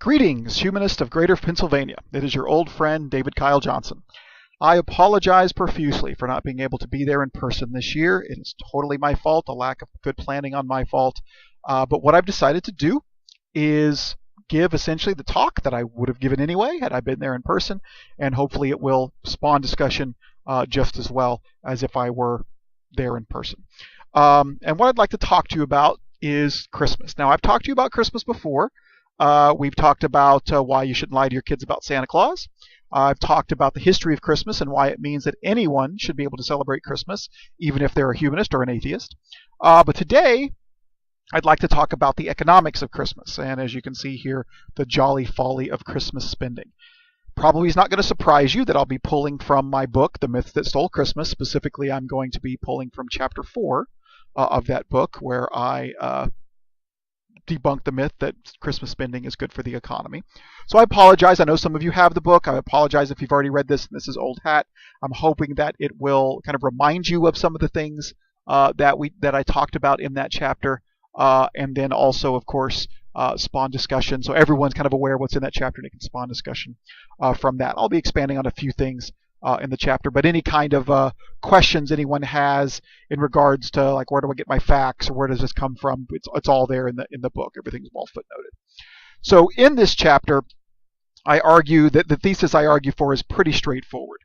Greetings, Humanists of Greater Pennsylvania. It is your old friend, David Kyle Johnson. I apologize profusely for not being able to be there in person this year. It is totally my fault, a lack of good planning on my fault. But what I've decided to do is give essentially the talk that I would have given anyway had I been there in person, and hopefully it will spawn discussion just as well as if I were there in person. And what I'd like to talk to you about is Christmas. Now, I've talked to you about Christmas before. We've talked about why you shouldn't lie to your kids about Santa Claus. I've talked about the history of Christmas and why it means that anyone should be able to celebrate Christmas, even if they're a humanist or an atheist. But today, I'd like to talk about the economics of Christmas, and as you can see here, the jolly folly of Christmas spending. Probably is not going to surprise you that I'll be pulling from my book, The Myth That Stole Christmas. Specifically, I'm going to be pulling from chapter 4 of that book, where I debunk the myth that Christmas spending is good for the economy. So I apologize. I know some of you have the book. I apologize if you've already read this and this is old hat. I'm hoping that it will kind of remind you of some of the things that I talked about in that chapter, and then also, of course, spawn discussion. So everyone's kind of aware of what's in that chapter and it can spawn discussion from that. I'll be expanding on a few things in the chapter, but any kind of questions anyone has in regards to, like, where do I get my facts or where does this come from, it's all there in the book. Everything's well footnoted. So in this chapter, I argue that the thesis I argue for is pretty straightforward.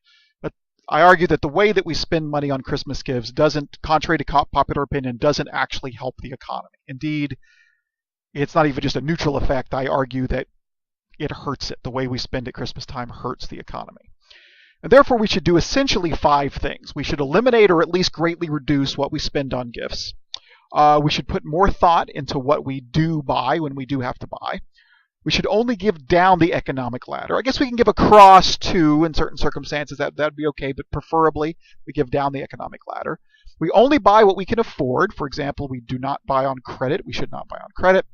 I argue that the way that we spend money on Christmas gifts doesn't, contrary to popular opinion, doesn't actually help the economy. Indeed, it's not even just a neutral effect. I argue that it hurts it. The way we spend at Christmas time hurts the economy. And therefore, we should do essentially 5 things. We should eliminate or at least greatly reduce what we spend on gifts. We should put more thought into what we do buy when we do have to buy. We should only give down the economic ladder. I guess we can give across too in certain circumstances. That'd be okay, but preferably we give down the economic ladder. We only buy what we can afford. For example, we do not buy on credit. We should not buy on credit.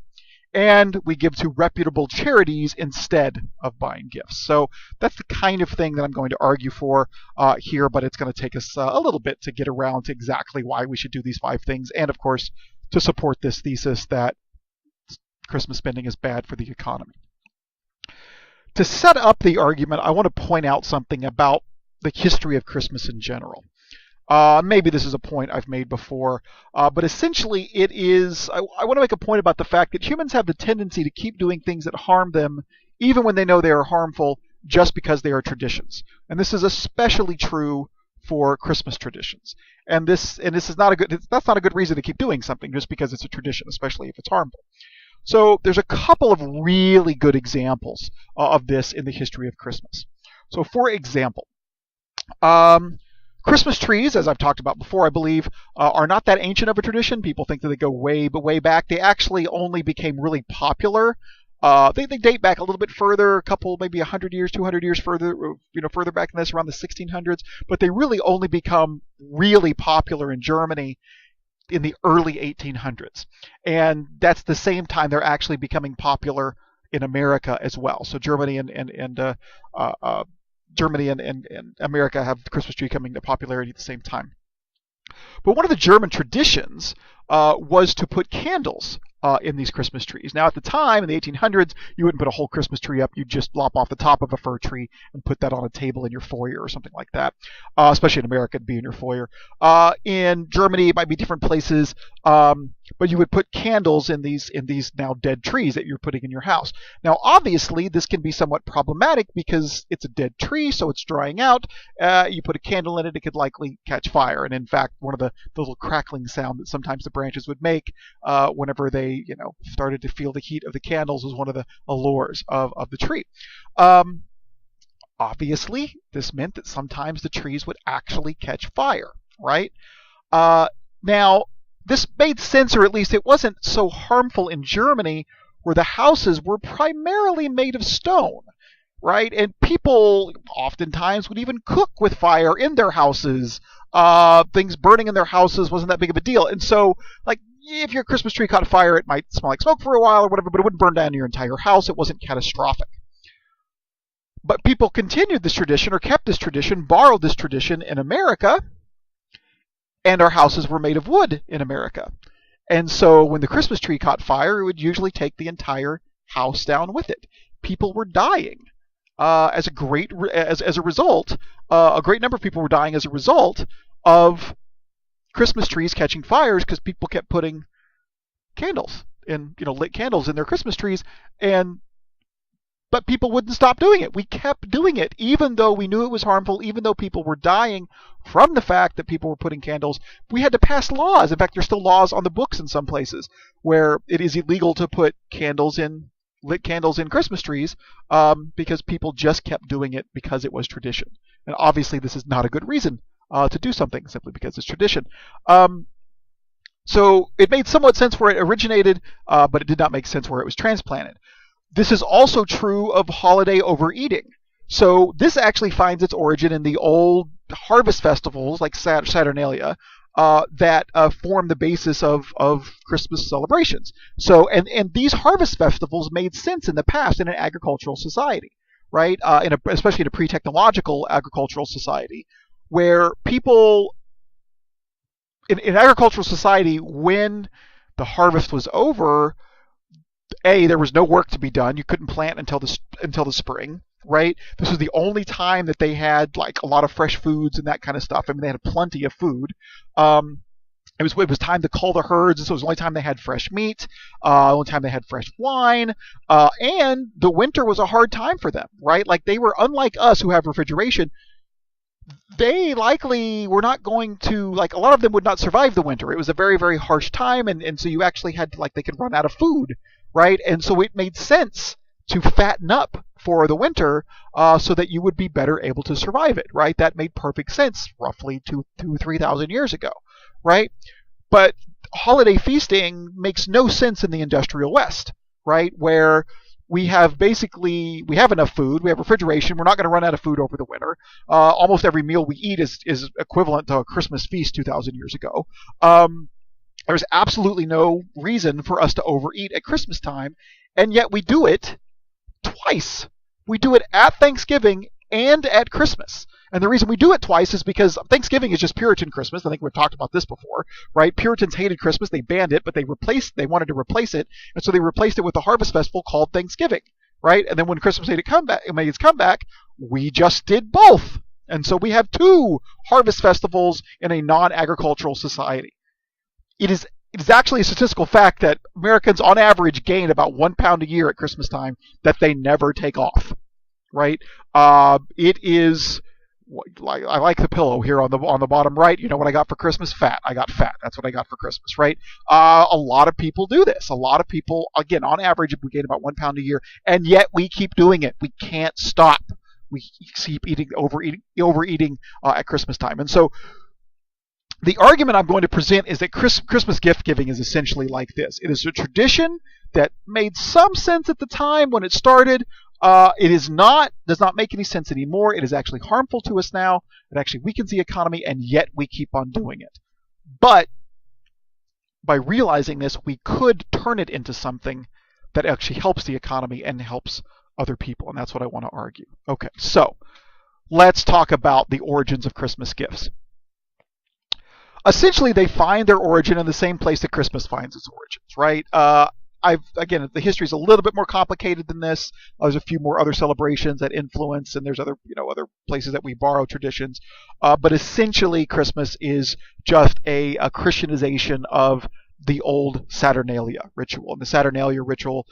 And we give to reputable charities instead of buying gifts. So that's the kind of thing that I'm going to argue for here, but it's going to take us a little bit to get around to exactly why we should do these 5 things, and of course to support this thesis that Christmas spending is bad for the economy. To set up the argument, I want to point out something about the history of Christmas in general. Maybe this is a point I've made before, but essentially it is, I want to make a point about the fact that humans have the tendency to keep doing things that harm them even when they know they are harmful just because they are traditions. And this is especially true for Christmas traditions. And this is not that's not a good reason to keep doing something just because it's a tradition, especially if it's harmful. So there's a couple of really good examples of this in the history of Christmas. So for example, Christmas trees, as I've talked about before, I believe, are not that ancient of a tradition. People think that they go way back. They actually only became really popular. They date back a little bit further, a couple, maybe 100 years, 200 years further, further back than this, around the 1600s. But they really only become really popular in Germany in the early 1800s. And that's the same time they're actually becoming popular in America as well. So Germany and America have the Christmas tree coming to popularity at the same time. But one of the German traditions was to put candles in these Christmas trees. Now, at the time, in the 1800s, you wouldn't put a whole Christmas tree up. You'd just lop off the top of a fir tree and put that on a table in your foyer or something like that. Especially in America, it'd be in your foyer. In Germany, it might be different places, but you would put candles in these now dead trees that you're putting in your house. Now, obviously, this can be somewhat problematic because it's a dead tree, so it's drying out. You put a candle in it, it could likely catch fire. And in fact, one of the little crackling sound that sometimes the branches would make whenever they started to feel the heat of the candles was one of the allures of the tree. Obviously, this meant that sometimes the trees would actually catch fire, right? Now, this made sense, or at least it wasn't so harmful in Germany, where the houses were primarily made of stone, right? And people oftentimes would even cook with fire in their houses. Things burning in their houses wasn't that big of a deal. And so, like, if your Christmas tree caught fire, it might smell like smoke for a while or whatever, but it wouldn't burn down your entire house. It wasn't catastrophic. But people continued this tradition, or kept this tradition, borrowed this tradition in America, and our houses were made of wood in America. And so when the Christmas tree caught fire, it would usually take the entire house down with it. people were dying as a result. A great number of people were dying as a result of Christmas trees catching fires because people kept putting candles in, lit candles in their Christmas trees, but people wouldn't stop doing it. We kept doing it, even though we knew it was harmful, even though people were dying from the fact that people were putting candles. We had to pass laws. In fact, there's still laws on the books in some places where it is illegal to put lit candles in Christmas trees because people just kept doing it because it was tradition. And obviously, this is not a good reason to do something simply because it's tradition. So it made somewhat sense where it originated, but it did not make sense where it was transplanted. This is also true of holiday overeating. So this actually finds its origin in the old harvest festivals like Saturnalia that form the basis of Christmas celebrations. So and these harvest festivals made sense in the past in an agricultural society, right? Especially in a pre-technological agricultural society, where people in agricultural society, when the harvest was over, there was no work to be done. You couldn't plant until the spring, right? This was the only time that they had like a lot of fresh foods and that kind of stuff. I mean, they had plenty of food. It was time to cull the herds, and so it was the only time they had fresh meat, the only time they had fresh wine, and the winter was a hard time for them, right? Like they were, unlike us who have refrigeration, they likely were not going to, like, a lot of them would not survive the winter. It was a very, very harsh time, and so you actually had to, like, they could run out of food, right? And so it made sense to fatten up for the winter so that you would be better able to survive it, right? That made perfect sense roughly 3,000 years ago, right? But holiday feasting makes no sense in the industrial West, right? Where we have enough food, we have refrigeration, we're not going to run out of food over the winter. Almost every meal we eat is equivalent to a Christmas feast 2,000 years ago. There's absolutely no reason for us to overeat at Christmas time, and yet we do it twice. We do it at Thanksgiving and at Christmas. And the reason we do it twice is because Thanksgiving is just Puritan Christmas. I think we've talked about this before, right? Puritans hated Christmas. They banned it, but they wanted to replace it. And so they replaced it with a harvest festival called Thanksgiving, right? And then when Christmas made its comeback, we just did both. And so we have two harvest festivals in a non-agricultural society. It is actually a statistical fact that Americans on average gain about 1 pound a year at Christmas time that they never take off, right? It is, I like the pillow here on the bottom right. You know what I got for Christmas? Fat. I got fat. That's what I got for Christmas, right? A lot of people do this. A lot of people, again, on average, we gain about 1 pound a year, and yet we keep doing it. We can't stop. We keep overeating at Christmas time. And so the argument I'm going to present is that Christmas gift giving is essentially like this. It is a tradition that made some sense at the time when it started. It does not make any sense anymore. It is actually harmful to us now. It actually weakens the economy, and yet we keep on doing it. But by realizing this, we could turn it into something that actually helps the economy and helps other people, and that's what I want to argue. Okay, so let's talk about the origins of Christmas gifts. Essentially, they find their origin in the same place that Christmas finds its origins, right? Again, the history is a little bit more complicated than this. There's a few more other celebrations that influence, and there's other places that we borrow traditions. But essentially, Christmas is just a Christianization of the old Saturnalia ritual. And the Saturnalia ritual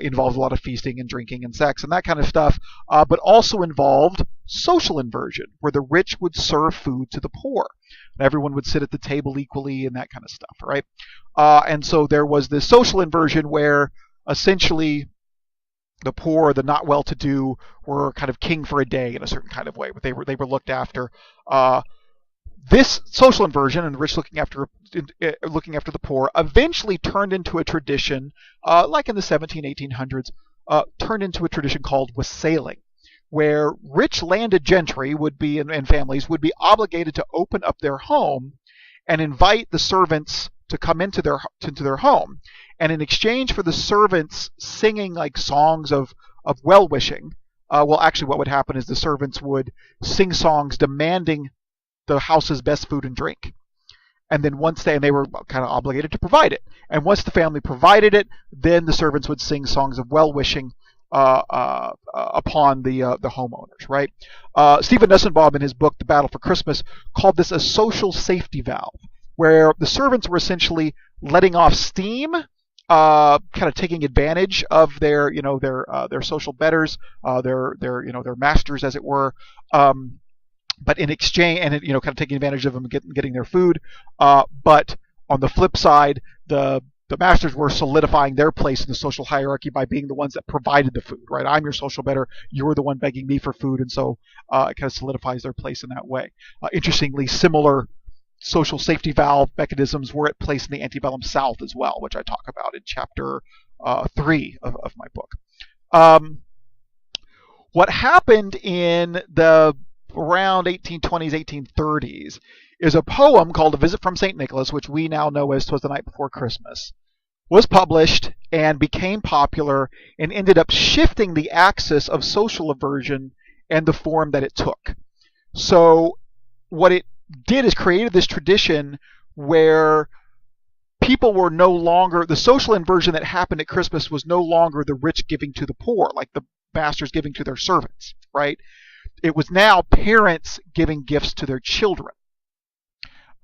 involved a lot of feasting and drinking and sex and that kind of stuff, but also involved social inversion, where the rich would serve food to the poor. And everyone would sit at the table equally and that kind of stuff, right? And so there was this social inversion where essentially the poor, the not well-to-do, were kind of king for a day in a certain kind of way, but they were looked after. This social inversion and the rich looking after the poor eventually turned into a tradition, like in the 1800s, turned into a tradition called wassailing, where rich landed gentry would be and families would be obligated to open up their home and invite the servants to come into their home, and in exchange for the servants singing like songs of well-wishing, actually what would happen is the servants would sing songs demanding the house's best food and drink. And then they were kind of obligated to provide it. And once the family provided it, then the servants would sing songs of well-wishing upon the homeowners, right? Stephen Nussenbaum, in his book *The Battle for Christmas*, called this a social safety valve, where the servants were essentially letting off steam, kind of taking advantage of their social betters, their masters, as it were. But in exchange, and kind of taking advantage of them, getting their food. But on the flip side, the masters were solidifying their place in the social hierarchy by being the ones that provided the food, right? I'm your social better, you're the one begging me for food, and so it kind of solidifies their place in that way. Interestingly, similar social safety valve mechanisms were at place in the antebellum South as well, which I talk about in chapter 3 of my book. What happened in the around 1820s, 1830s is a poem called A Visit from St. Nicholas, which we now know as *Twas the Night Before Christmas*, was published and became popular and ended up shifting the axis of social aversion and the form that it took. So what it did is created this tradition where people were no longer, the social inversion that happened at Christmas was no longer the rich giving to the poor, like the masters giving to their servants, right? It was now parents giving gifts to their children.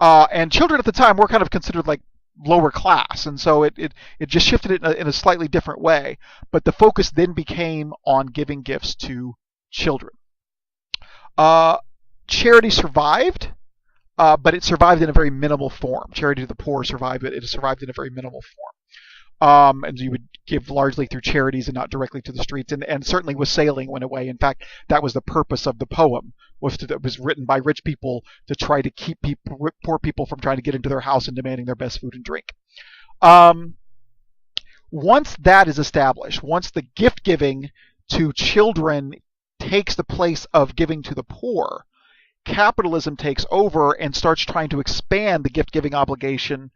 And children at the time were kind of considered like lower class, and so it just shifted it in a slightly different way. But the focus then became on giving gifts to children. Charity survived, but it survived in a very minimal form. Charity to the poor survived, but it survived in a very minimal form. And you would give largely through charities and not directly to the streets, and certainly wassailing went away. In fact, that was the purpose of the poem, it was written by rich people to try to keep poor people from trying to get into their house and demanding their best food and drink. Once that is established, once the gift giving to children takes the place of giving to the poor, capitalism takes over and starts trying to expand the gift giving obligation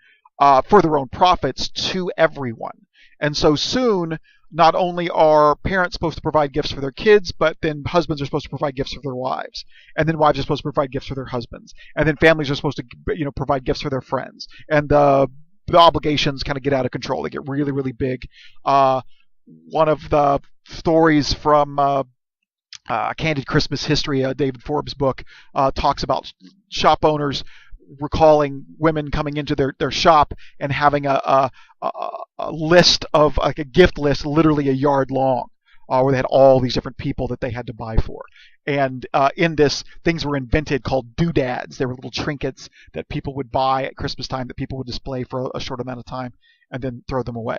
for their own profits to everyone. And so soon, not only are parents supposed to provide gifts for their kids, but then husbands are supposed to provide gifts for their wives. And then wives are supposed to provide gifts for their husbands. And then families are supposed to provide gifts for their friends. And the obligations kind of get out of control. They get really, really big. One of the stories from Candid Christmas History, David Forbes' book, talks about shop owners recalling women coming into their shop and having a list of, like a gift list, literally a yard long, where they had all these different people that they had to buy for. And in this, things were invented called doodads. They were little trinkets that people would buy at Christmas time that people would display for a short amount of time and then throw them away.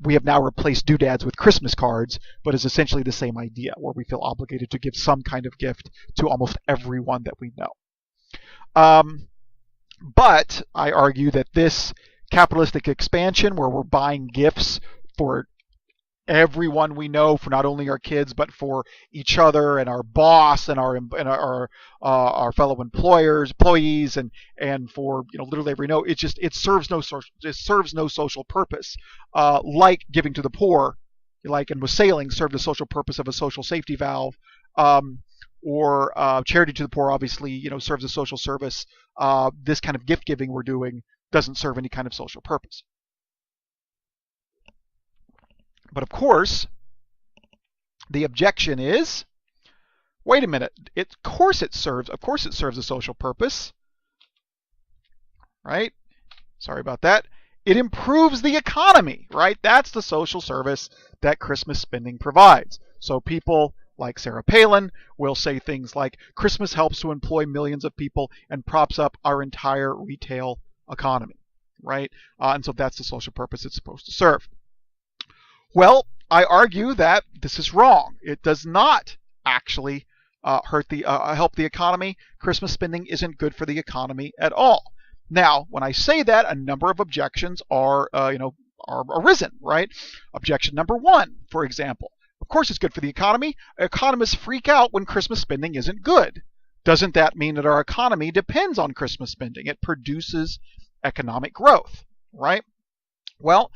We have now replaced doodads with Christmas cards, but it's essentially the same idea, where we feel obligated to give some kind of gift to almost everyone that we know. But I argue that this capitalistic expansion, where we're buying gifts for everyone we know, for not only our kids but for each other and our boss and our fellow employees and for literally every no, it serves no social purpose. Like giving to the poor, and wassailing served the social purpose of a social safety valve. Or charity to the poor obviously serves a social service. This kind of gift giving we're doing doesn't serve any kind of social purpose. But of course, the objection is, wait a minute, of course it serves a social purpose, right? Sorry about that. It improves the economy, right? That's the social service that Christmas spending provides. So people like Sarah Palin will say things like, Christmas helps to employ millions of people and props up our entire retail economy, right? And so that's the social purpose it's supposed to serve. Well, I argue that this is wrong. It does not actually help the economy. Christmas spending isn't good for the economy at all. Now, when I say that, a number of objections are arisen, right? Objection number one, for example. Of course it's good for the economy. Economists freak out when Christmas spending isn't good. Doesn't that mean that our economy depends on Christmas spending? It produces economic growth, right? Well,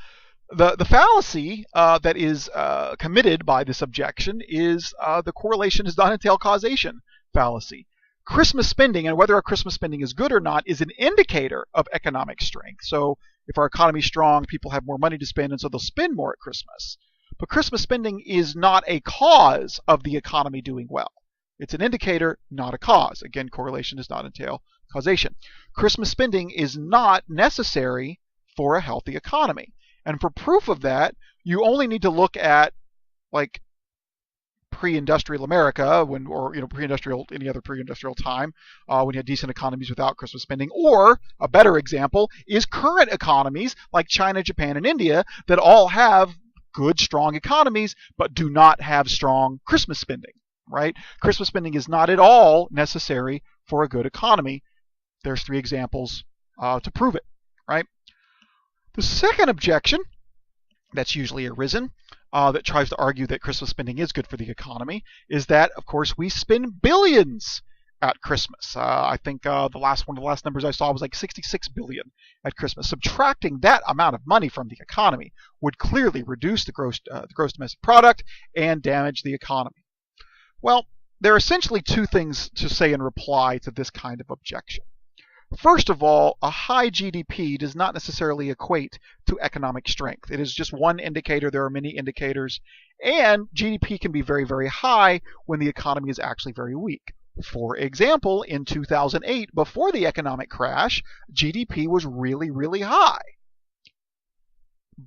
the fallacy that is committed by this objection is the correlation is not entail causation fallacy. Christmas spending, and whether our Christmas spending is good or not, is an indicator of economic strength. So if our economy is strong, people have more money to spend, and so they'll spend more at Christmas. But Christmas spending is not a cause of the economy doing well. It's an indicator, not a cause. Again, correlation does not entail causation. Christmas spending is not necessary for a healthy economy. And for proof of that, you only need to look at like pre-industrial America, or pre-industrial, any other pre-industrial time, when you had decent economies without Christmas spending. Or a better example is current economies like China, Japan, and India that all have good, strong economies, but do not have strong Christmas spending. Right? Christmas spending is not at all necessary for a good economy. There's 3 examples to prove it. Right? The second objection that's usually arisen that tries to argue that Christmas spending is good for the economy is that, of course, we spend billions at Christmas. I think the last numbers I saw was like 66 billion at Christmas. Subtracting that amount of money from the economy would clearly reduce the gross domestic product and damage the economy. Well, there are essentially 2 things to say in reply to this kind of objection. First of all, a high GDP does not necessarily equate to economic strength. It is just one indicator. There are many indicators. And GDP can be very, very high when the economy is actually very weak. For example, in 2008, before the economic crash, GDP was really, really high.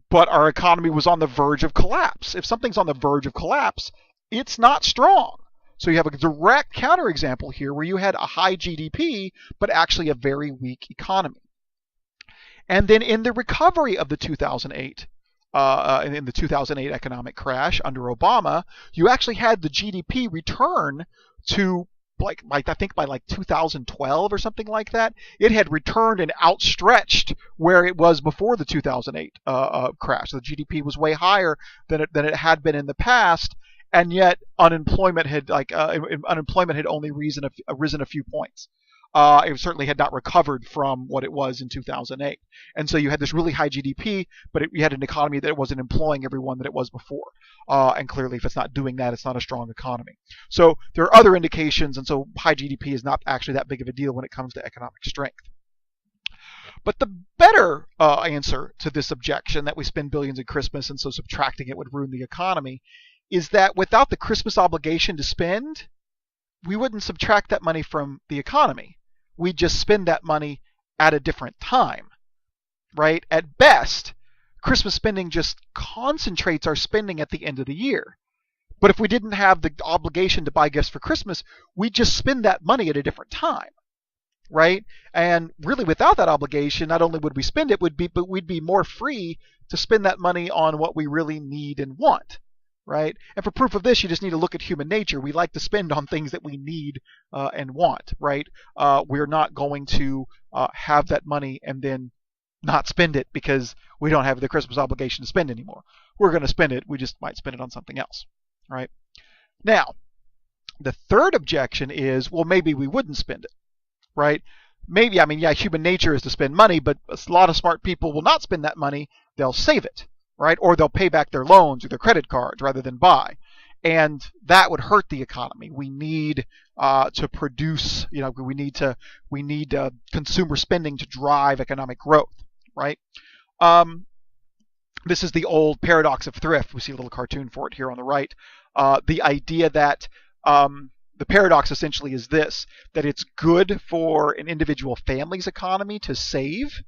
But our economy was on the verge of collapse. If something's on the verge of collapse, it's not strong. So you have a direct counterexample here where you had a high GDP, but actually a very weak economy. And then in the recovery of the 2008 economic crash under Obama, you actually had the GDP return to I think by 2012 or something like that. It had returned and outstretched where it was before the 2008 crash. So the GDP was way higher than it had been in the past. And yet unemployment had only risen a few points. It certainly had not recovered from what it was in 2008. And so you had this really high GDP, but you had an economy that wasn't employing everyone that it was before. And clearly, if it's not doing that, it's not a strong economy. So there are other indications, and so high GDP is not actually that big of a deal when it comes to economic strength. But the better answer to this objection that we spend billions at Christmas and so subtracting it would ruin the economy is that without the Christmas obligation to spend, we wouldn't subtract that money from the economy. We'd just spend that money at a different time, right? At best, Christmas spending just concentrates our spending at the end of the year. But if we didn't have the obligation to buy gifts for Christmas, we'd just spend that money at a different time, right? And really, without that obligation, not only would we spend it, but we'd be more free to spend that money on what we really need and want. Right? And for proof of this, you just need to look at human nature. We like to spend on things that we need and want, right? We're not going to have that money and then not spend it because we don't have the Christmas obligation to spend anymore. We're going to spend it. We just might spend it on something else, right? Now, the third objection is, well, maybe we wouldn't spend it, right? Maybe, human nature is to spend money, but a lot of smart people will not spend that money. They'll save it. Right? Or they'll pay back their loans or their credit cards rather than buy. And that would hurt the economy. We need to produce, we need consumer spending to drive economic growth, right? This is the old paradox of thrift. We see a little cartoon for it here on the right. The idea that the paradox essentially is this, that it's good for an individual family's economy to save,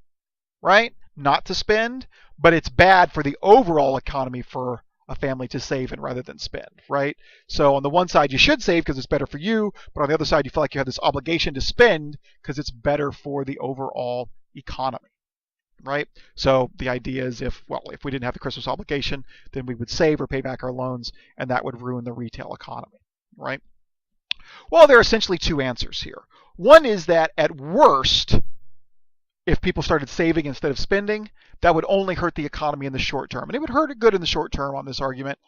right? Not to spend, but it's bad for the overall economy for a family to save and rather than spend, right? So on the one side, you should save because it's better for you, but on the other side, you feel like you have this obligation to spend because it's better for the overall economy, right? So the idea is if we didn't have the Christmas obligation, then we would save or pay back our loans, and that would ruin the retail economy, right? Well, there are essentially 2 answers here. One is that at worst, if people started saving instead of spending, that would only hurt the economy in the short term. And it would hurt it good in the short term on this argument,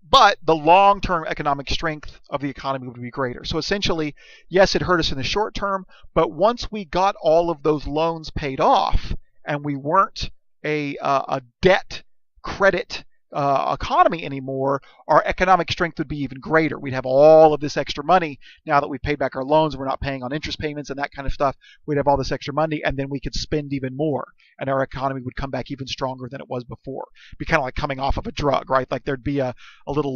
but the long-term economic strength of the economy would be greater. So essentially, yes, it hurt us in the short term, but once we got all of those loans paid off and we weren't a debt credit economy anymore, our economic strength would be even greater. We'd have all of this extra money now that we've paid back our loans. We're not paying on interest payments and that kind of stuff. We'd have all this extra money, and then we could spend even more, and our economy would come back even stronger than it was before. It'd be kind of like coming off of a drug, right? Like there'd be a little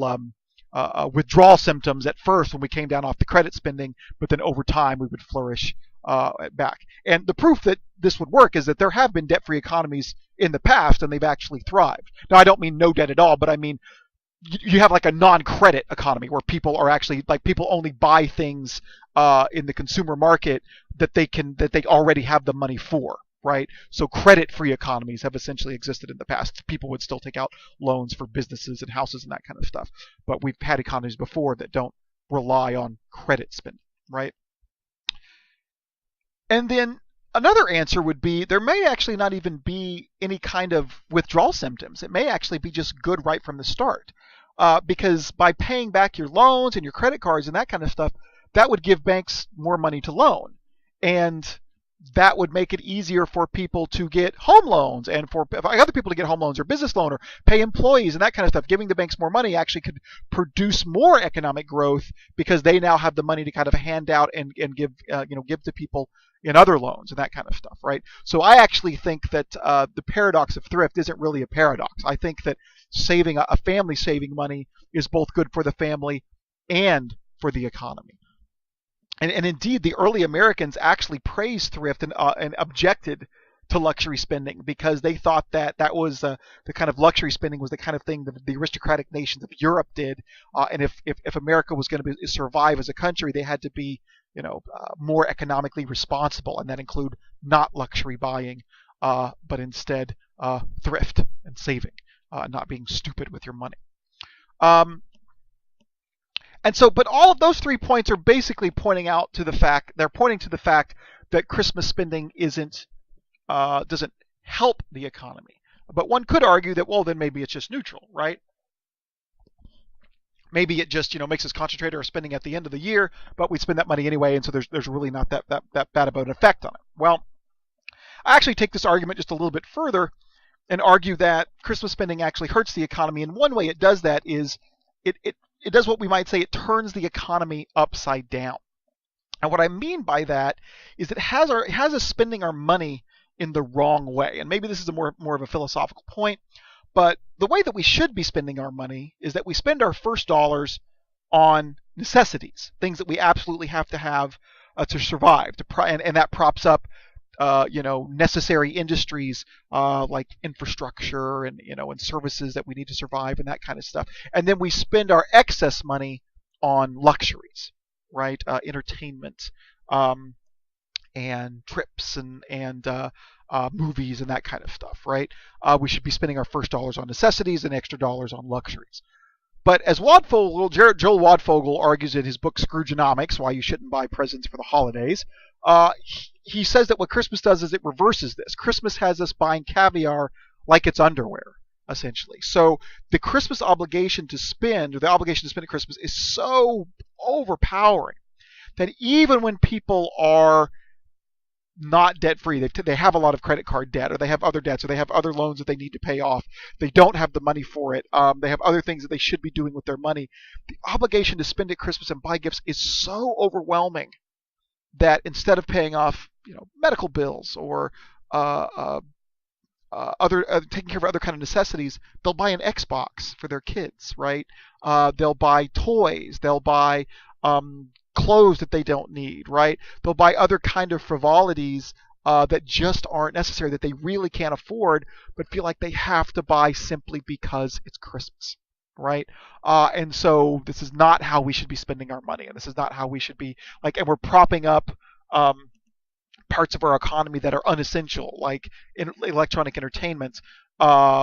withdrawal symptoms at first when we came down off the credit spending, but then over time we would flourish back. And the proof that this would work is that there have been debt-free economies in the past, and they've actually thrived. Now, I don't mean no debt at all, but I mean you have like a non-credit economy where people are actually like people only buy things in the consumer market that they already have the money for. Right? So credit-free economies have essentially existed in the past. People would still take out loans for businesses and houses and that kind of stuff. But we've had economies before that don't rely on credit spending, right? And then another answer would be there may actually not even be any kind of withdrawal symptoms. It may actually be just good right from the start. Because by paying back your loans and your credit cards and that kind of stuff, that would give banks more money to loan. And that would make it easier for people to get home loans and for other people to get home loans or business loan or pay employees and that kind of stuff. Giving the banks more money actually could produce more economic growth because they now have the money to kind of hand out and give give to people in other loans and that kind of stuff, right? So I actually think that the paradox of thrift isn't really a paradox. I think that saving a family saving money is both good for the family and for the economy. And indeed, the early Americans actually praised thrift and objected to luxury spending because they thought that was the kind of luxury spending was the kind of thing that the aristocratic nations of Europe did. And if America was going to survive as a country, they had to be more economically responsible, and that include not luxury buying, but instead thrift and saving, not being stupid with your money. And so, but all of those 3 points are basically pointing to the fact that Christmas spending doesn't help the economy. But one could argue that, well, then maybe it's just neutral, right? Maybe it just makes us concentrate our spending at the end of the year, but we spend that money anyway, and so there's really not that bad of an effect on it. Well, I actually take this argument just a little bit further and argue that Christmas spending actually hurts the economy. And one way it does that is it does what we might say, it turns the economy upside down. And what I mean by that is it has us spending our money in the wrong way. And maybe this is more of a philosophical point, but the way that we should be spending our money is that we spend our first dollars on necessities, things that we absolutely have to have to survive, and that props up necessary industries like infrastructure and and services that we need to survive and that kind of stuff. And then we spend our excess money on luxuries, right? Entertainment, and trips and movies and that kind of stuff, right? We should be spending our first dollars on necessities and extra dollars on luxuries. But as Joel Waldfogel argues in his book Scroogeonomics, Why You Shouldn't Buy Presents for the Holidays, he says that what Christmas does is it reverses this. Christmas has us buying caviar like it's underwear, essentially. So the Christmas obligation to spend, or the obligation to spend at Christmas, is so overpowering that even when people are not debt-free, they have a lot of credit card debt, or they have other debts, or they have other loans that they need to pay off, they don't have the money for it, they have other things that they should be doing with their money, the obligation to spend at Christmas and buy gifts is so overwhelming that instead of paying off medical bills or taking care of other kind of necessities, they'll buy an Xbox for their kids, right? They'll buy toys, they'll buy clothes that they don't need, right? They'll buy other kind of frivolities that just aren't necessary, that they really can't afford, but feel like they have to buy simply because it's Christmas, right? And so this is not how we should be spending our money, and this is not how we should be and we're propping up parts of our economy that are unessential, like in electronic entertainment,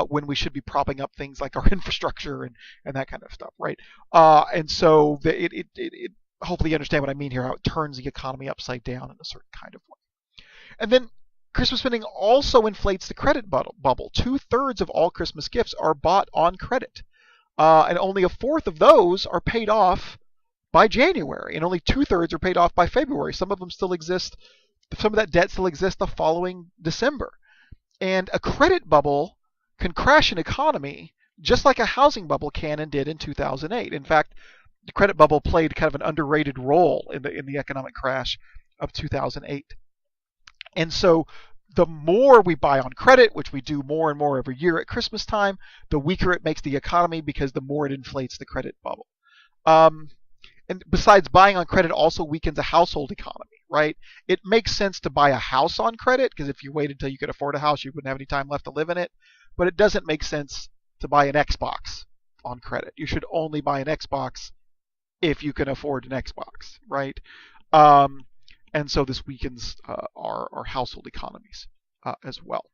when we should be propping up things like our infrastructure and that kind of stuff, right? And so it hopefully you understand what I mean here, how it turns the economy upside down in a certain kind of way. And then Christmas spending also inflates the credit bubble. 2/3 of all Christmas gifts are bought on credit. And only 1/4 of those are paid off by January, and only 2/3 are paid off by February. Some of them still exist. Some of that debt still exists the following December. And a credit bubble can crash an economy just like a housing bubble can and did in 2008. In fact, the credit bubble played kind of an underrated role in the economic crash of 2008. And so the more we buy on credit, which we do more and more every year at Christmas time, the weaker it makes the economy because the more it inflates the credit bubble. And besides, buying on credit also weakens a household economy, right? It makes sense to buy a house on credit because if you waited until you could afford a house, you wouldn't have any time left to live in it. But it doesn't make sense to buy an Xbox on credit. You should only buy an Xbox if you can afford an Xbox, right? And so this weakens our household economies as well.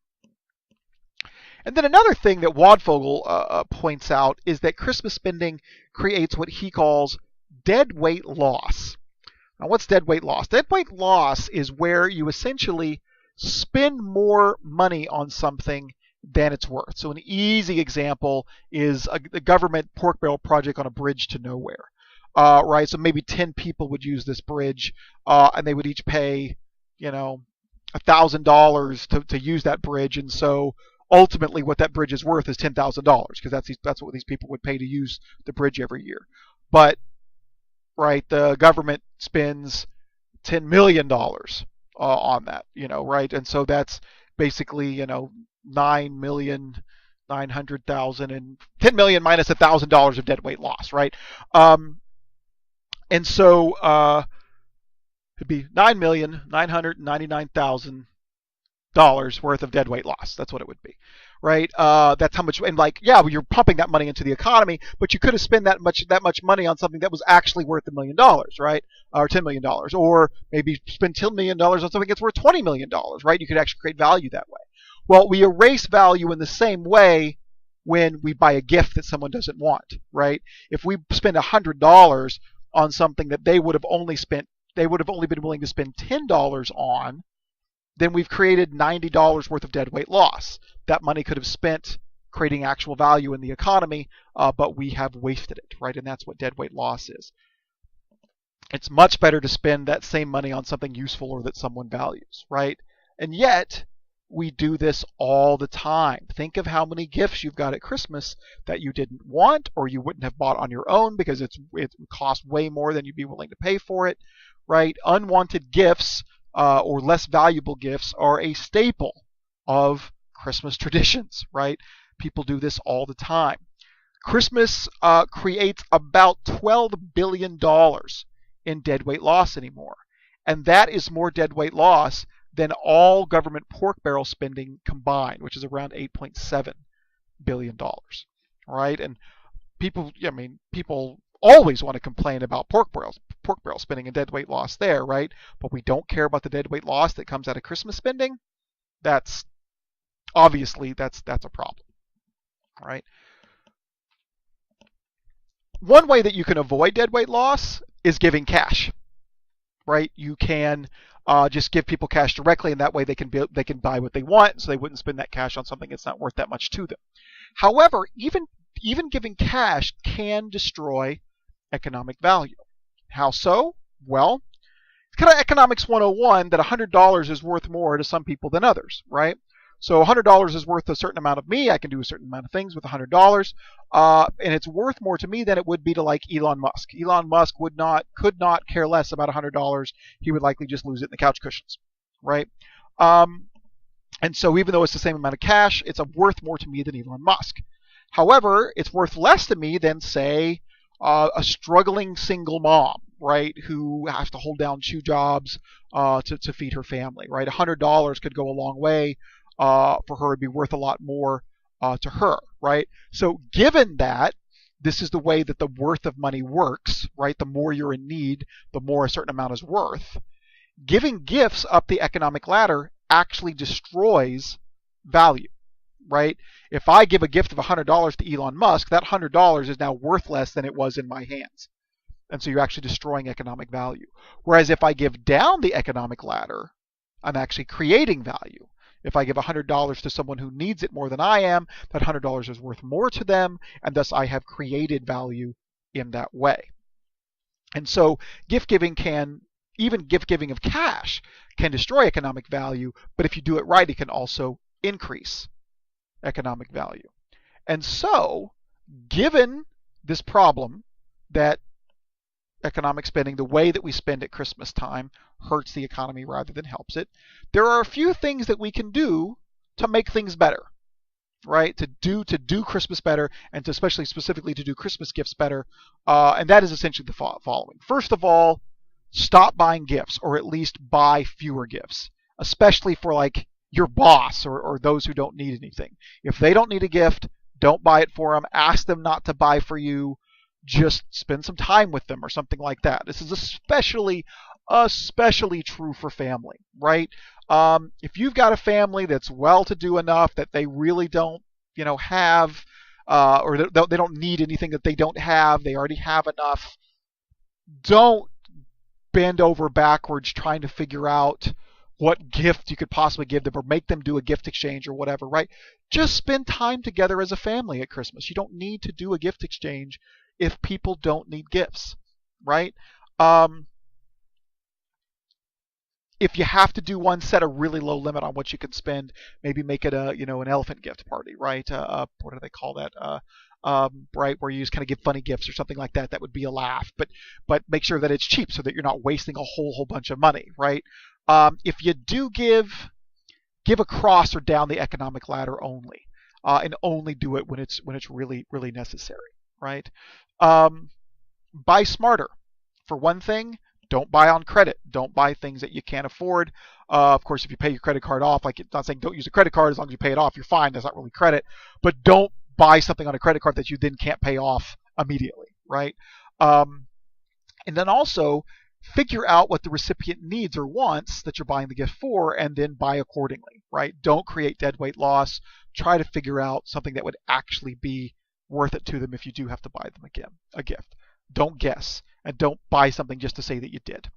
And then another thing that Wadfogel points out is that Christmas spending creates what he calls deadweight loss. Now, what's deadweight loss? Deadweight loss is where you essentially spend more money on something than it's worth. So an easy example is the government pork barrel project on a bridge to nowhere. Right, so maybe 10 people would use this bridge, and they would each pay, $1,000 to use that bridge, and so ultimately what that bridge is worth is $10,000 because that's what these people would pay to use the bridge every year. But right, the government spends $10 million on that, right, and so that's basically 9,900,000 and 10 million minus $1,000 of deadweight loss, right? And so it'd be $9,999,000 worth of deadweight loss. That's what it would be, right? That's how much. And you're pumping that money into the economy, but you could have spent that much money on something that was actually worth $1 million, right? Or $10 million, or maybe spend $10 million on something that's worth $20 million, right? You could actually create value that way. Well, we erase value in the same way when we buy a gift that someone doesn't want, right? If we spend $100 on something that they would have only been willing to spend $10 on, then we've created $90 worth of deadweight loss. That money could have spent creating actual value in the economy, but we have wasted it, right? And that's what deadweight loss is. It's much better to spend that same money on something useful or that someone values, right? And yet, we do this all the time. Think of how many gifts you've got at Christmas that you didn't want or you wouldn't have bought on your own because it costs way more than you'd be willing to pay for it, right? Unwanted gifts or less valuable gifts are a staple of Christmas traditions, right? People do this all the time. Christmas creates about $12 billion in deadweight loss anymore. And that is more deadweight loss than all government pork barrel spending combined, which is around $8.7 billion, right? And people always want to complain about pork barrel spending and deadweight loss there, right? But we don't care about the deadweight loss that comes out of Christmas spending. That's a problem, right? One way that you can avoid deadweight loss is giving cash, right? You can just give people cash directly, and that way they can buy what they want, so they wouldn't spend that cash on something that's not worth that much to them. However, even giving cash can destroy economic value. How so? Well, it's kind of economics 101 that $100 is worth more to some people than others, right? So $100 is worth a certain amount of me. I can do a certain amount of things with $100, and it's worth more to me than it would be to like Elon Musk. Elon Musk could not care less about $100. He would likely just lose it in the couch cushions, right? And so even though it's the same amount of cash, it's worth more to me than Elon Musk. However, it's worth less to me than, say, a struggling single mom, right, who has to hold down 2 jobs to feed her family, right? $100 could go a long way for her. It'd be worth a lot more to her, right? So given that this is the way that the worth of money works, right? The more you're in need, the more a certain amount is worth. Giving gifts up the economic ladder actually destroys value, right? If I give a gift of $100 to Elon Musk, that $100 is now worth less than it was in my hands. And so you're actually destroying economic value. Whereas if I give down the economic ladder, I'm actually creating value. If I give $100 to someone who needs it more than I am, that $100 is worth more to them, and thus I have created value in that way. And so gift giving of cash can destroy economic value, but if you do it right, it can also increase economic value. And so given this problem that economic spending, the way that we spend at Christmas time, hurts the economy rather than helps it, there are a few things that we can do to make things better, right? To do Christmas better, and to especially specifically to do Christmas gifts better, and that is essentially the following. First of all, stop buying gifts, or at least buy fewer gifts, especially for like your boss or those who don't need anything. If they don't need a gift, don't buy it for them. Ask them not to buy for you. Just spend some time with them or something like that. This is especially true for family, right? If you've got a family that's well-to-do enough that they really don't, have, or they don't need anything that they don't have, they already have enough, don't bend over backwards trying to figure out what gift you could possibly give them or make them do a gift exchange or whatever, right? Just spend time together as a family at Christmas. You don't need to do a gift exchange if people don't need gifts, right? If you have to do one, set a really low limit on what you can spend. Maybe make it an elephant gift party, right? What do they call that? Right, where you just kind of give funny gifts or something like that. That would be a laugh, but make sure that it's cheap so that you're not wasting a whole bunch of money, right? If you do give across or down the economic ladder only, and only do it when it's really necessary, right? Buy smarter. For one thing, don't buy on credit. Don't buy things that you can't afford. Of course, if you pay your credit card off, like it's not saying don't use a credit card, as long as you pay it off, you're fine. That's not really credit. But don't buy something on a credit card that you then can't pay off immediately, right? And then also figure out what the recipient needs or wants that you're buying the gift for, and then buy accordingly, right? Don't create deadweight loss. Try to figure out something that would actually be worth it to them if you do have to buy them a gift. Don't guess, and don't buy something just to say that you did,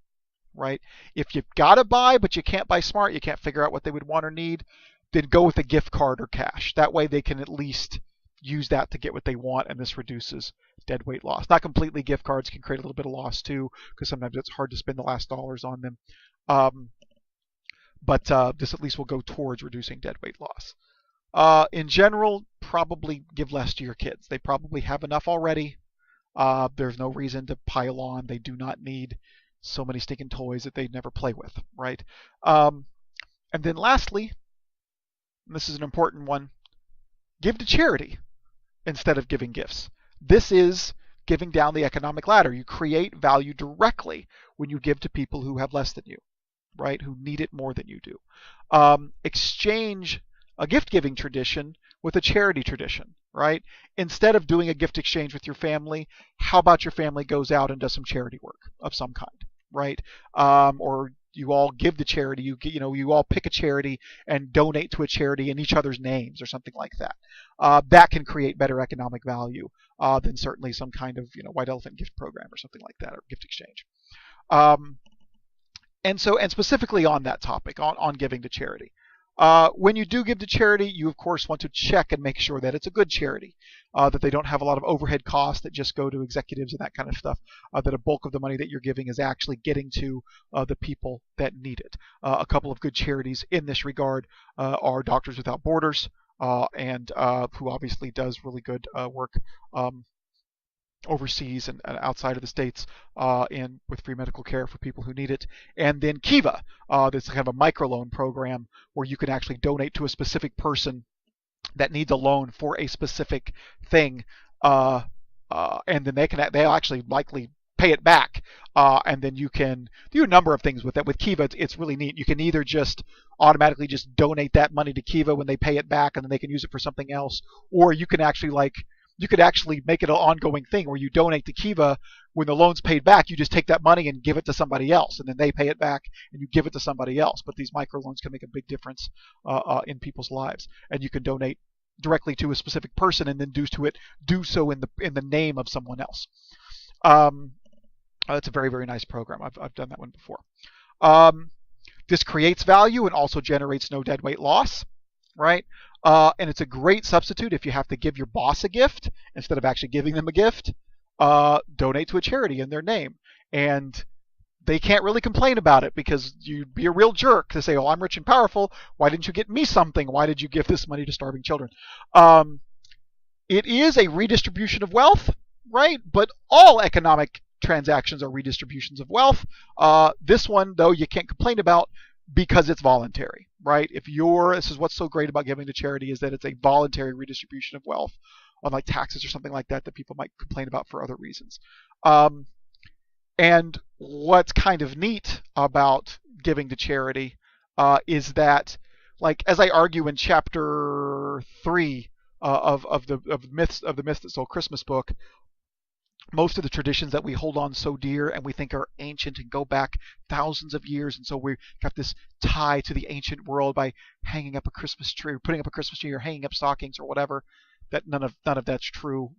right? If you've got to buy, but you can't buy smart, you can't figure out what they would want or need, then go with a gift card or cash. That way they can at least use that to get what they want, and this reduces deadweight loss. Not completely. Gift cards can create a little bit of loss too, because sometimes it's hard to spend the last dollars on them. But this at least will go towards reducing deadweight loss. In general, probably give less to your kids. They probably have enough already. There's no reason to pile on. They do not need so many stinking toys that they never play with, right? And then lastly, and this is an important one, give to charity instead of giving gifts. This is giving down the economic ladder. You create value directly when you give to people who have less than you, right? Who need it more than you do. Exchange a gift-giving tradition with a charity tradition, right? Instead of doing a gift exchange with your family, how about your family goes out and does some charity work of some kind, right? Or you all give to charity. You all pick a charity and donate to a charity in each other's names or something like that. That can create better economic value than certainly some kind of white elephant gift program or something like that, or gift exchange. And specifically on that topic, on giving to charity. When you do give to charity, you of course want to check and make sure that it's a good charity, that they don't have a lot of overhead costs that just go to executives and that kind of stuff, that a bulk of the money that you're giving is actually getting to the people that need it. A couple of good charities in this regard are Doctors Without Borders, and who obviously does really good work overseas and outside of the states, and with free medical care for people who need it. And then Kiva, this is kind of a microloan program where you can actually donate to a specific person that needs a loan for a specific thing, and then they'll actually likely pay it back, and then you can do a number of things with that. With Kiva, it's really neat. You can either just automatically just donate that money to Kiva when they pay it back, and then they can use it for something else, or you can actually you could actually make it an ongoing thing where you donate to Kiva. When the loan's paid back, you just take that money and give it to somebody else, and then they pay it back and you give it to somebody else. But these microloans can make a big difference in people's lives, and you can donate directly to a specific person and then do so in the name of someone else. It's a very, very nice program. I've done that one before. This creates value and also generates no deadweight loss, right? And it's a great substitute if you have to give your boss a gift instead of actually giving them a gift. Donate to a charity in their name, and they can't really complain about it, because you'd be a real jerk to say, "Oh, I'm rich and powerful. Why didn't you get me something? Why did you give this money to starving children?" It is a redistribution of wealth, right? But all economic transactions are redistributions of wealth. This one, though, you can't complain about because it's voluntary, right? This is what's so great about giving to charity is that it's a voluntary redistribution of wealth, unlike taxes or something like that that people might complain about for other reasons. And what's kind of neat about giving to charity is that, like as I argue in chapter 3 of the myths that stole Christmas book, most of the traditions that we hold on so dear and we think are ancient and go back thousands of years, and so we got this tie to the ancient world by hanging up a Christmas tree, or putting up a Christmas tree, or hanging up stockings or whatever. That none of that's true.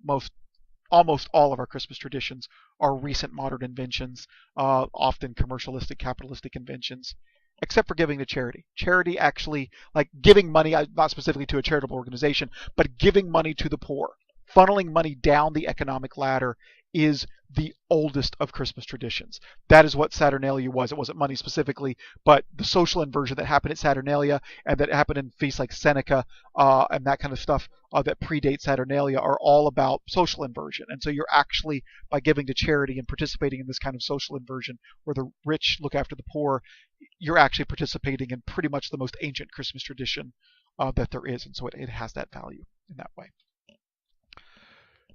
Almost all of our Christmas traditions are recent modern inventions, often commercialistic, capitalistic inventions, except for giving to charity. Charity actually, like giving money, not specifically to a charitable organization, but giving money to the poor, funneling money down the economic ladder, is the oldest of Christmas traditions. That is what Saturnalia was. It wasn't money specifically, but the social inversion that happened at Saturnalia and that happened in feasts like Seneca and that kind of stuff that predate Saturnalia are all about social inversion. And so you're actually, by giving to charity and participating in this kind of social inversion where the rich look after the poor, you're actually participating in pretty much the most ancient Christmas tradition that there is. And so it has that value in that way.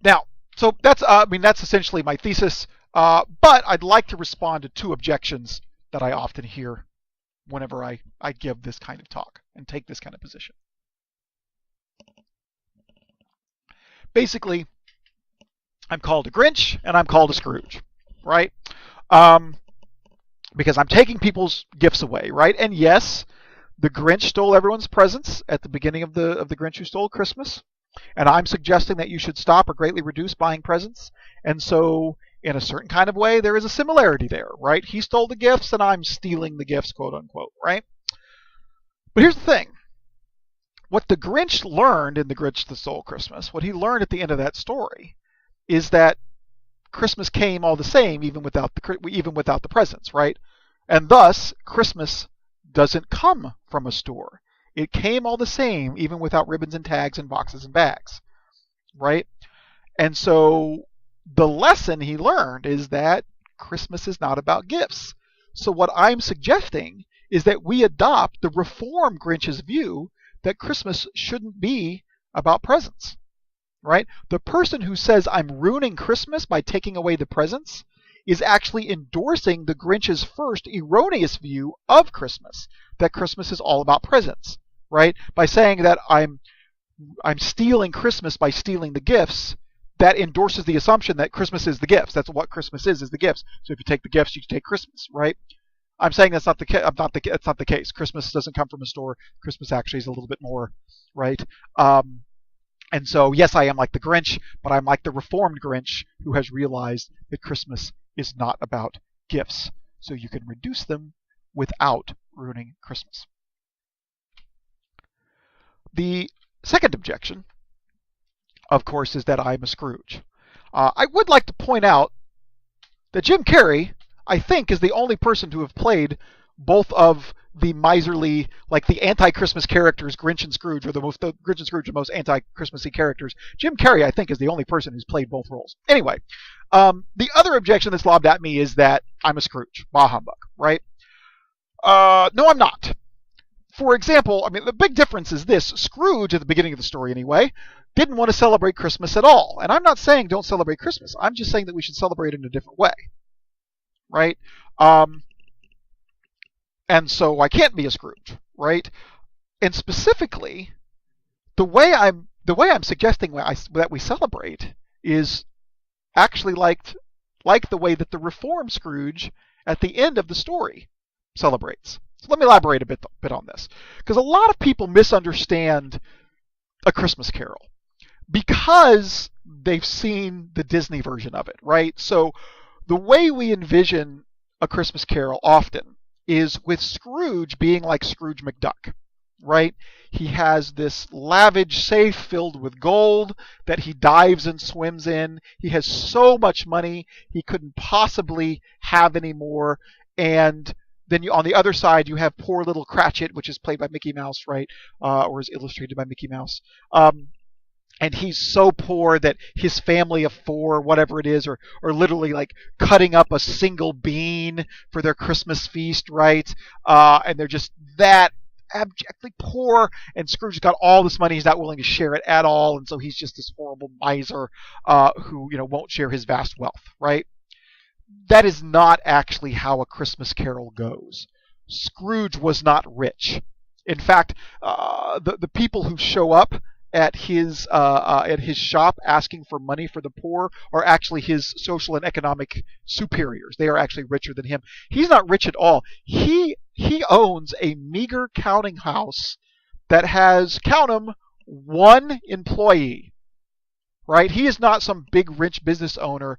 Now, so that's essentially my thesis. But I'd like to respond to two objections that I often hear whenever I give this kind of talk and take this kind of position. Basically, I'm called a Grinch and I'm called a Scrooge, right? Because I'm taking people's gifts away, right? And yes, the Grinch stole everyone's presents at the beginning of the Grinch Who Stole Christmas. And I'm suggesting that you should stop or greatly reduce buying presents. And so, in a certain kind of way, there is a similarity there, right? He stole the gifts and I'm stealing the gifts, quote unquote, right? But here's the thing. What the Grinch learned in The Grinch That Stole Christmas, what he learned at the end of that story, is that Christmas came all the same even without the presents, right? And thus, Christmas doesn't come from a store. It came all the same, even without ribbons and tags and boxes and bags, right? And so the lesson he learned is that Christmas is not about gifts. So what I'm suggesting is that we adopt the Reform Grinch's view that Christmas shouldn't be about presents, right? The person who says I'm ruining Christmas by taking away the presents is actually endorsing the Grinch's first erroneous view of Christmas, that Christmas is all about presents. Right? By saying that I'm stealing Christmas by stealing the gifts, that endorses the assumption that Christmas is the gifts. That's what Christmas is the gifts. So if you take the gifts, you take Christmas, right? I'm saying that's not the case. That's not the case. Christmas doesn't come from a store. Christmas actually is a little bit more, right? And so yes, I am like the Grinch, but I'm like the Reformed Grinch who has realized that Christmas is not about gifts. So you can reduce them without ruining Christmas. The second objection, of course, is that I'm a Scrooge. I would like to point out that Jim Carrey, I think, is the only person to have played both of the miserly, like the anti-Christmas characters, Grinch and Scrooge, or the Grinch and Scrooge are the most anti-Christmassy characters. Jim Carrey, I think, is the only person who's played both roles. Anyway, the other objection that's lobbed at me is that I'm a Scrooge. Bah humbug, right? No, I'm not. For example, the big difference is this. Scrooge, at the beginning of the story anyway, didn't want to celebrate Christmas at all. And I'm not saying don't celebrate Christmas. I'm just saying that we should celebrate it in a different way. Right? And so I can't be a Scrooge, right? And specifically, the way I'm suggesting that we celebrate is actually like the way that the Reformed Scrooge at the end of the story celebrates. So let me elaborate a bit on this, because a lot of people misunderstand A Christmas Carol because they've seen the Disney version of it, right? So the way we envision A Christmas Carol often is with Scrooge being like Scrooge McDuck, right? He has this lavish safe filled with gold that he dives and swims in. He has so much money he couldn't possibly have any more. And then on the other side, you have poor little Cratchit, which is played by Mickey Mouse, right? Or is illustrated by Mickey Mouse. and he's so poor that his family of four, whatever it is, are literally like cutting up a single bean for their Christmas feast, right? And they're just that abjectly poor, and Scrooge's got all this money, he's not willing to share it at all, and so he's just this horrible miser who won't share his vast wealth, right? That is not actually how A Christmas Carol goes. Scrooge was not rich. In fact, the people who show up at his shop asking for money for the poor are actually his social and economic superiors. They are actually richer than him. He's not rich at all. He owns a meager counting house that has, count 'em, one employee. Right? He is not some big rich business owner.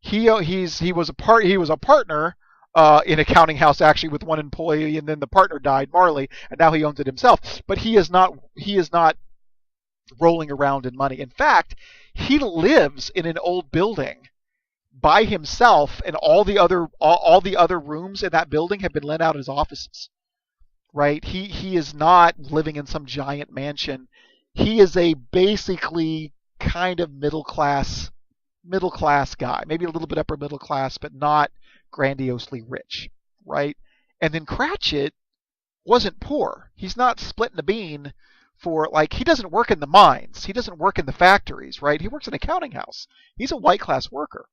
He was a partner in a counting house actually with one employee, and then the partner died, Marley, and now he owns it himself. But he is not rolling around in money. In fact, he lives in an old building by himself, and all the other rooms in that building have been lent out as offices. Right? He is not living in some giant mansion. He is a basically kind of middle class guy, maybe a little bit upper middle class, but not grandiosely rich, right? And then Cratchit wasn't poor. He's not splitting a bean for, like, he doesn't work in the mines. He doesn't work in the factories, right? He works in a counting house. He's a white class worker.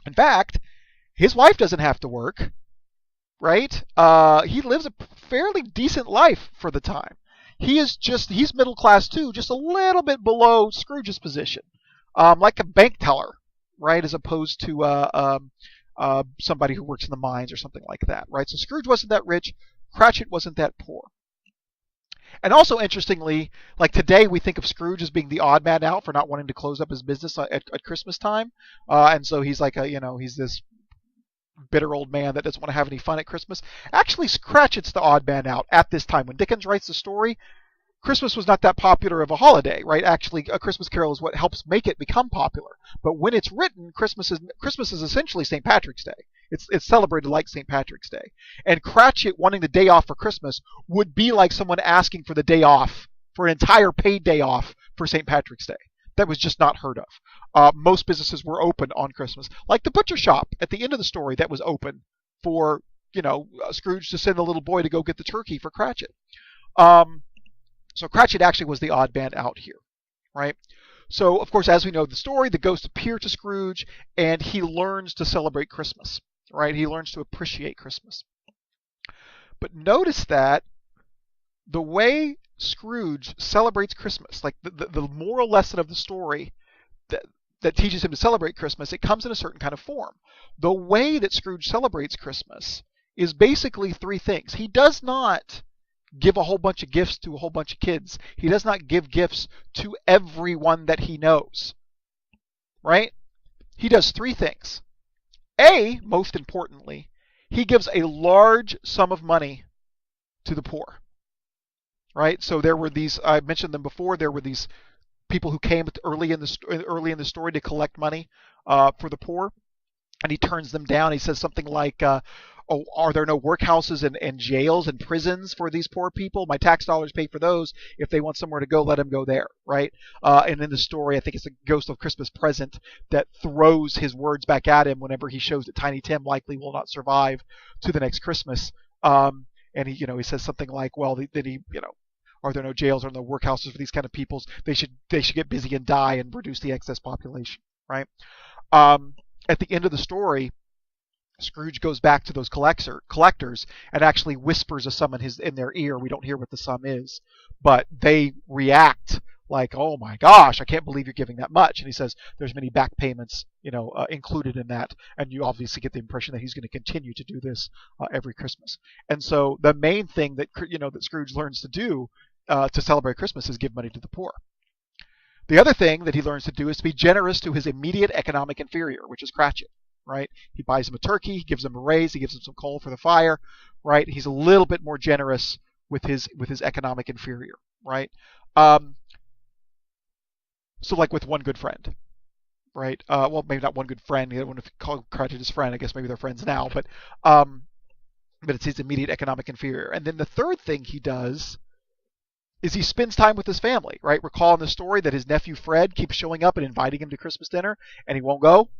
In fact, his wife doesn't have to work, right? He lives a fairly decent life for the time. He's middle class too, just a little bit below Scrooge's position. Like a bank teller, right, as opposed to somebody who works in the mines or something like that, right? So Scrooge wasn't that rich, Cratchit wasn't that poor. And also, interestingly, like today we think of Scrooge as being the odd man out for not wanting to close up his business at Christmas time, and so he's like he's this bitter old man that doesn't want to have any fun at Christmas. Actually, Cratchit's the odd man out at this time. When Dickens writes the story, Christmas was not that popular of a holiday, right? Actually, A Christmas Carol is what helps make it become popular. But when it's written, Christmas is essentially St. Patrick's Day. It's celebrated like St. Patrick's Day. And Cratchit wanting the day off for Christmas would be like someone asking for the day off, for an entire paid day off for St. Patrick's Day. That was just not heard of. Most businesses were open on Christmas, like the butcher shop at the end of the story that was open for Scrooge to send the little boy to go get the turkey for Cratchit. So Cratchit actually was the odd man out here, right? So, of course, as we know the story, the ghosts appear to Scrooge, and he learns to celebrate Christmas, right? He learns to appreciate Christmas. But notice that the way Scrooge celebrates Christmas, like the moral lesson of the story that teaches him to celebrate Christmas, it comes in a certain kind of form. The way that Scrooge celebrates Christmas is basically three things. He does not give a whole bunch of gifts to a whole bunch of kids. He does not give gifts to everyone that he knows, right? He does three things. A, most importantly, he gives a large sum of money to the poor, right? So there were these, I mentioned them before, there were these people who came early in the story to collect money for the poor, and he turns them down. He says something like, oh, are there no workhouses and jails and prisons for these poor people? My tax dollars pay for those. If they want somewhere to go, let them go there, right? And in the story, I think it's the Ghost of Christmas Present that throws his words back at him whenever he shows that Tiny Tim likely will not survive to the next Christmas. And he says something like, well, then he, are there no jails or no workhouses for these kind of peoples? They should get busy and die and reduce the excess population, right? At the end of the story, Scrooge goes back to those collectors and actually whispers a sum in their ear. We don't hear what the sum is, but they react like, "Oh my gosh, I can't believe you're giving that much." And he says, "There's many back payments, included in that." And you obviously get the impression that he's going to continue to do this every Christmas. And so the main thing that that Scrooge learns to do to celebrate Christmas is give money to the poor. The other thing that he learns to do is to be generous to his immediate economic inferior, which is Cratchit, right? He buys him a turkey, he gives him a raise, he gives him some coal for the fire, right? He's a little bit more generous with his economic inferior, right? So like with one good friend, right? Well, maybe not one good friend. I don't want to call Cratchit his friend. I guess maybe they're friends now, but it's his immediate economic inferior. And then the third thing he does is he spends time with his family, right? Recall in the story that his nephew Fred keeps showing up and inviting him to Christmas dinner, and he won't go,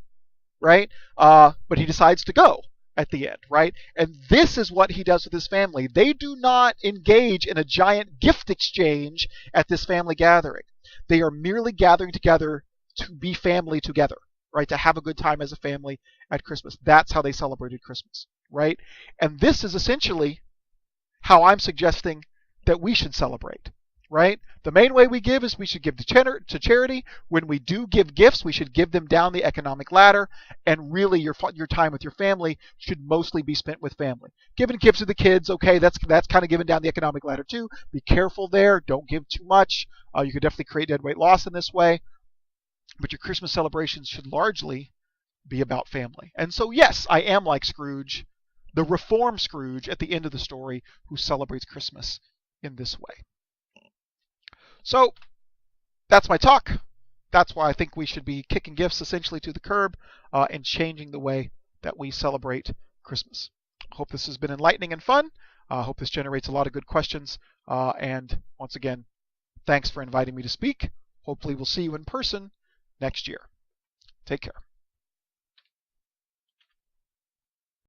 right? But he decides to go at the end, right? And this is what he does with his family. They do not engage in a giant gift exchange at this family gathering. They are merely gathering together to be family together, right? To have a good time as a family at Christmas. That's how they celebrated Christmas, right? And this is essentially how I'm suggesting that we should celebrate, right? The main way we give is we should give to charity. When we do give gifts, we should give them down the economic ladder, and really your time with your family should mostly be spent with family. Giving gifts to the kids, okay, that's kind of given down the economic ladder too. Be careful there. Don't give too much. You could definitely create deadweight loss in this way. But your Christmas celebrations should largely be about family. And so, yes, I am like Scrooge, the reformed Scrooge at the end of the story, who celebrates Christmas in this way. So that's my talk. That's why I think we should be kicking gifts essentially to the curb and changing the way that we celebrate Christmas. I hope this has been enlightening and fun. I hope this generates a lot of good questions. And once again, thanks for inviting me to speak. Hopefully we'll see you in person next year. Take care.